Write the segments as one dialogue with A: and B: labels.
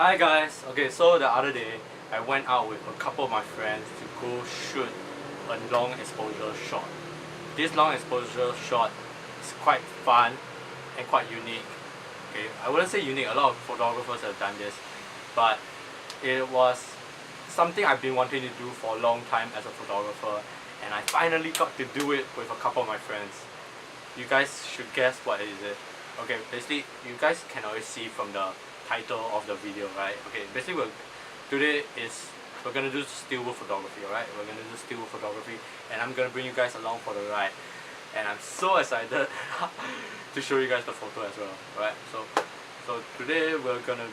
A: Hi guys, okay, so the other day I went out with a couple of my friends to go shoot a long exposure shot. This long exposure shot is quite fun and quite unique. Okay, I wouldn't say unique, a lot of photographers have done this, but it was something I've been wanting to do for a long time as a photographer, and I finally got to do it with a couple of my friends. You guys should guess what is it. Okay, basically you guys can always see from the title of the video, right? Okay, basically today we're gonna do still photography, alright? We're gonna do still photography, and I'm gonna bring you guys along for the ride. And I'm so excited to show you guys the photo as well, right? So today I'm gonna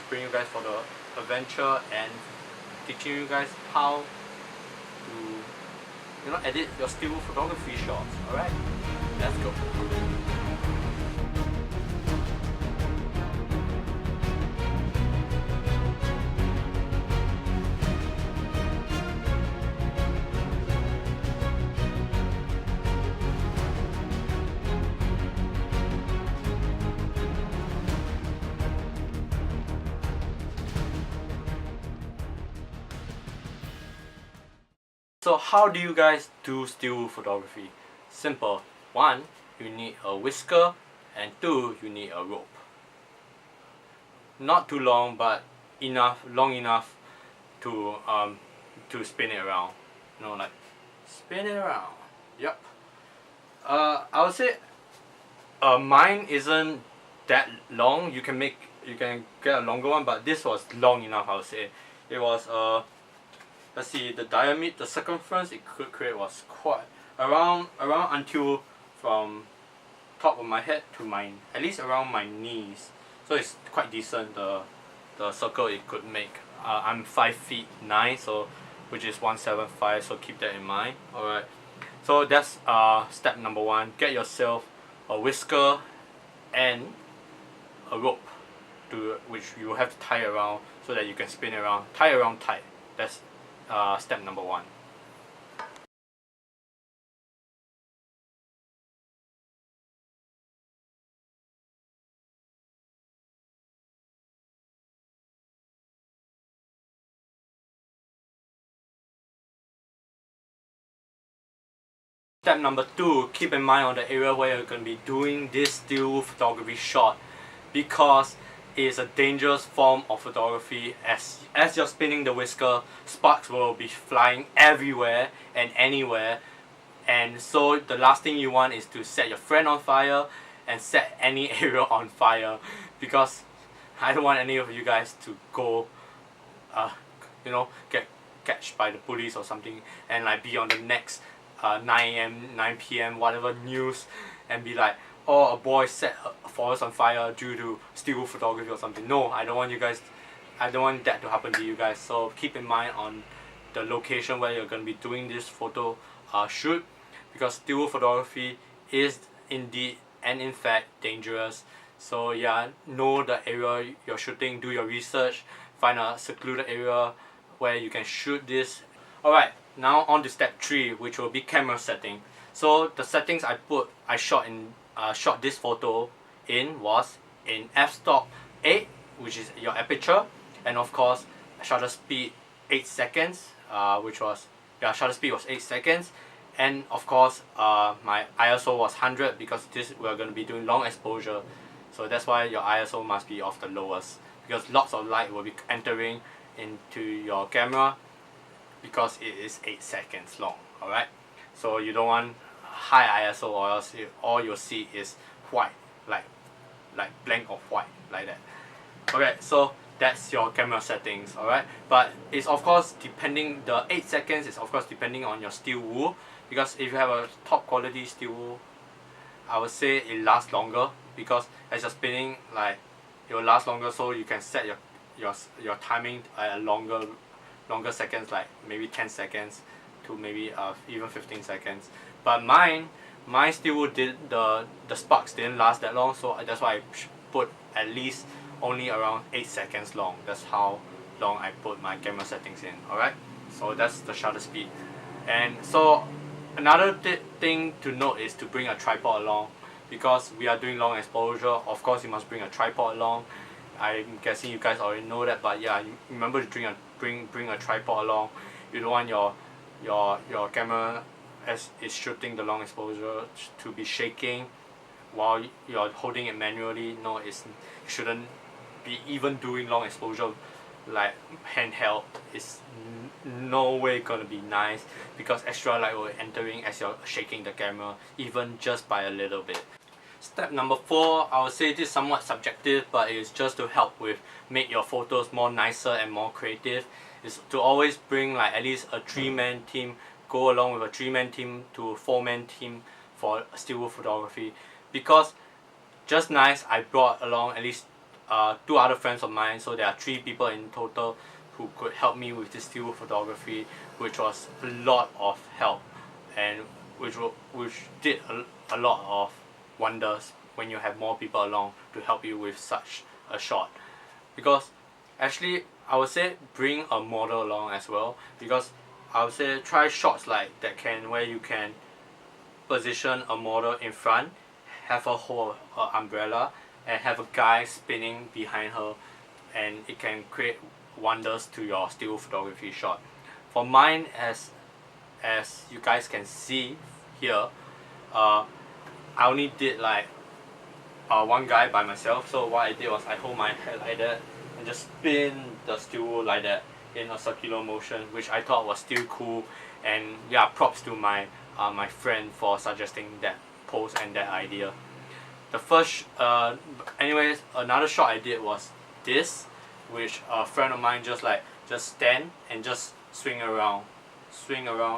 A: bring you guys for the adventure and teaching you guys how to edit your still photography shots. Alright, let's go. So how do you guys do still photography? Simple. 1, you need a whisker, and 2, you need a rope. Not too long, but long enough to spin it around. Like spin it around. Yep. I would say mine isn't that long. You can get a longer one, but this was long enough. I would say it was let's see, the diameter, the circumference it could create was quite around until from top of my head to at least around my knees. So it's quite decent, the circle it could make. I'm 5'9", so which is 175, so keep that in mind. Alright, so that's step number 1. Get yourself a whisker and a rope which you have to tie around so that you can spin around. Tie around tight. That's step number 1. Step number 2, keep in mind on the area where you're going to be doing this still photography shot, because it is a dangerous form of photography. As you're spinning the whisker, sparks will be flying everywhere and anywhere, and so the last thing you want is to set your friend on fire and set any area on fire, because I don't want any of you guys to go get catched by the police or something and like be on the next 9 p.m. whatever news and be like, oh, a boy set a forest on fire due to still photography or something. No, I don't want that to happen to you guys. So keep in mind on the location where you're going to be doing this photo shoot, because still photography is indeed and in fact dangerous. So yeah, know the area you're shooting, do your research, find a secluded area where you can shoot this. Alright, now on to step 3, which will be camera setting. So the settings I shot this photo was in f-stop 8, which is your aperture, and of course shutter speed 8 seconds, shutter speed was 8 seconds, and of course my ISO was 100, because we're going to be doing long exposure, so that's why your ISO must be of the lowest, because lots of light will be entering into your camera, because it is 8 seconds long. Alright, so you don't want high ISO, or else all you'll see is white, like blank of white, like that. Okay, so that's your camera settings. Alright, but it's of course the 8 seconds is of course depending on your steel wool, because if you have a top quality steel wool, I would say it lasts longer, because as you're spinning, like it will last longer, so you can set your timing at a longer seconds, like maybe 10 seconds to maybe even 15 seconds. But my steel wool the sparks didn't last that long, so that's why I put at least only around 8 seconds long. That's how long I put my camera settings in. Alright, so that's the shutter speed. And so another thing to note is to bring a tripod along, because we are doing long exposure. Of course you must bring a tripod along, I'm guessing you guys already know that, but yeah, remember to bring a tripod along. You don't want your camera as it's shooting the long exposure to be shaking while you're holding it manually. No, it shouldn't be even doing long exposure like handheld. It's no way gonna be nice because extra light will entering as you're shaking the camera, even just by a little bit. Step number 4, I would say this is somewhat subjective, but it's just to help with make your photos more nicer and more creative, is to always bring like at least a 3-man team, go along with a 3-man team to a 4-man team for still photography, because just nice I brought along at least 2 other friends of mine, so there are 3 people in total who could help me with this still photography, which was a lot of help, and which did a lot of wonders when you have more people along to help you with such a shot. Because actually I would say bring a model along as well, because I would say try shots like that where you can position a model in front, have her hold her umbrella, and have a guy spinning behind her, and it can create wonders to your still photography shot. For mine, as you guys can see here, I only did like one guy by myself. So what I did was I hold my head like that and just spin the still like that in a circular motion, which I thought was still cool. And yeah, props to my my friend for suggesting that pose and that idea. The first, anyways, another shot I did was this, which a friend of mine just stand and just swing around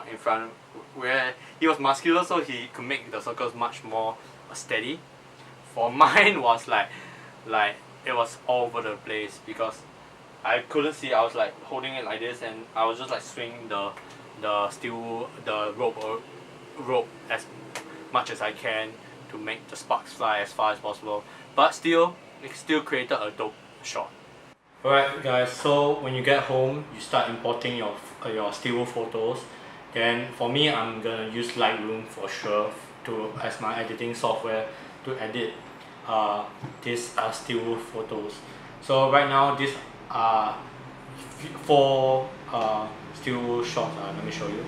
A: in front, where he was muscular, so he could make the circles much more steady. For mine was like it was all over the place because I couldn't see. I was like holding it like this, and I was just like swinging the rope as much as I can to make the sparks fly as far as possible. But still, it still created a dope shot. Alright guys, so when you get home, you start importing your still photos. Then for me, I'm gonna use Lightroom for sure as my editing software to edit these still photos. So right now, these are 4 still shots. Let me show you.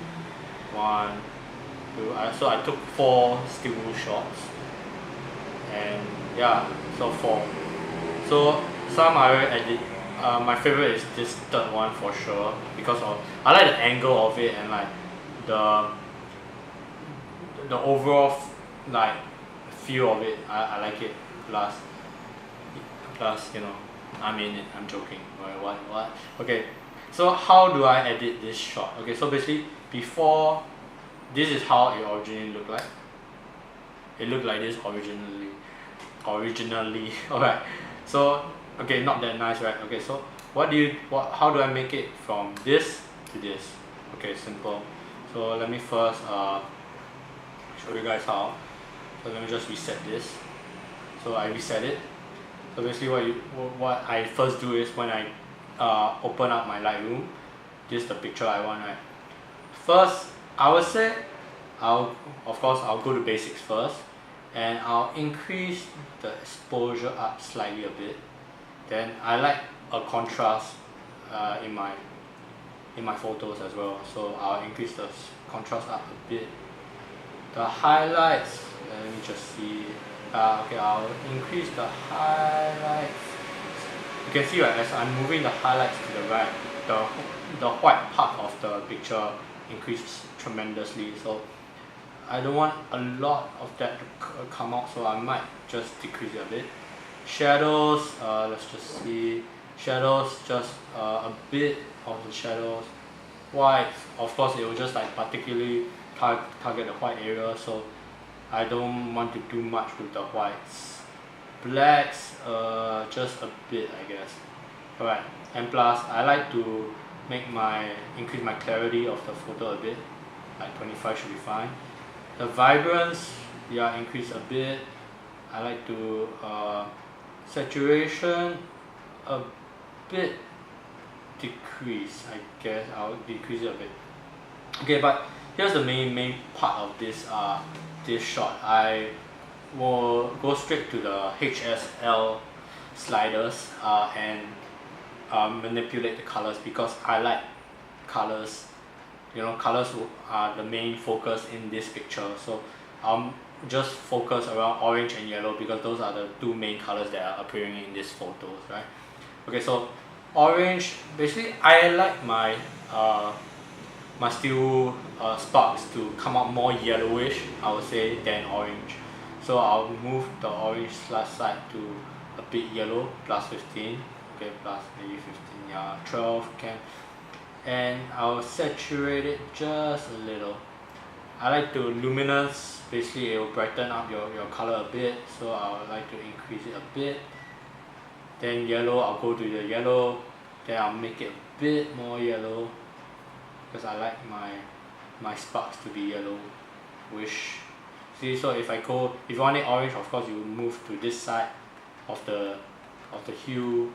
A: 1, 2. So I took 4 still shots, and yeah, so 4. So some I already edit. My favorite is this 3rd one for sure, because I like the angle of it and like the overall like feel of it. I like it. Plus you know, I mean I'm joking. What? Okay, so how do I edit this shot? Okay, so basically before, this is how it originally looked like. It looked like this originally. Alright, so okay, not that nice, right? Okay, so how do I make it from this to this? Okay, simple. So let me first show you guys how. So let me just reset this. So I reset it. So basically what I first do is when I open up my Lightroom, this is the picture I want, right? First, I would say I'll go to basics first, and I'll increase the exposure up slightly a bit. Then I like a contrast in my photos as well, so I'll increase the contrast up a bit. The highlights, let me just see. Okay, I'll increase the highlights. You can see, right, as I'm moving the highlights to the right, the white part of the picture increases tremendously. So I don't want a lot of that to come out, so I might just decrease it a bit. Shadows, let's just see. Shadows, just a bit of the shadows. White, of course, it will just like particularly target the white area, so I don't want to do much with the whites. Blacks, just a bit, I guess. Alright, and plus I like to increase my clarity of the photo a bit. Like 25 should be fine. The vibrance, yeah, increase a bit. I like to saturation a bit decrease, I guess. I'll decrease it a bit. Okay, but here's the main part of this shot. I will go straight to the HSL sliders and manipulate the colors, because I like colors. You know, colors are the main focus in this picture, so just focus around orange and yellow because those are the two main colors that are appearing in these photos, right? Okay, so orange, basically I like my my steel sparks to come out more yellowish, I would say, than orange. So I'll move the orange side to a bit yellow, plus 15, okay, plus maybe 15, yeah, 12 can. And I'll saturate it just a little. I like to luminance, basically it will brighten up your color a bit, so I would like to increase it a bit. Then yellow, I'll go to the yellow, then I'll make it a bit more yellow, because I like my sparks to be yellowish. See, so if you want it orange, of course you move to this side of the hue,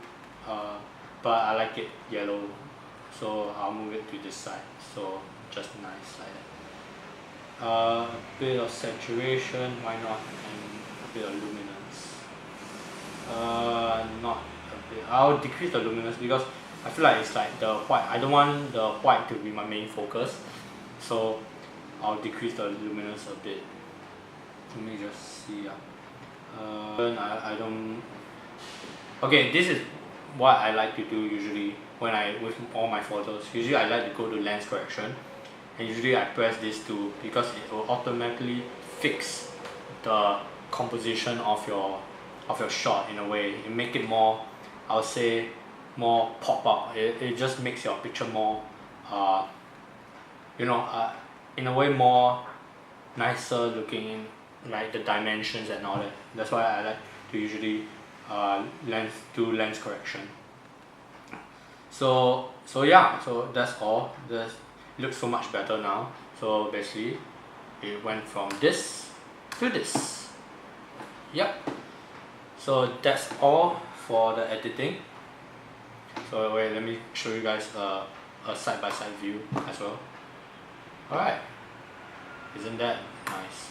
A: but I like it yellow, so I'll move it to this side, so just nice like that. A bit of saturation, why not, and a bit of luminance. Not a bit. I'll decrease the luminance because I feel like it's like the white. I don't want the white to be my main focus, so I'll decrease the luminance a bit. Let me just see. I don't. Okay, this is what I like to do usually with all my photos. Usually I like to go to lens correction, and usually I press this too because it will automatically fix the composition of your shot in a way. It make it more, I would say, more pop out. It just makes your picture more in a way more nicer looking, like the dimensions and all that. That's why I like to usually do lens correction. So yeah, so that's all. It looks so much better now. So basically it went from this to this. Yep. So that's all for the editing. So wait, let me show you guys a side-by-side view as well. Alright, isn't that nice?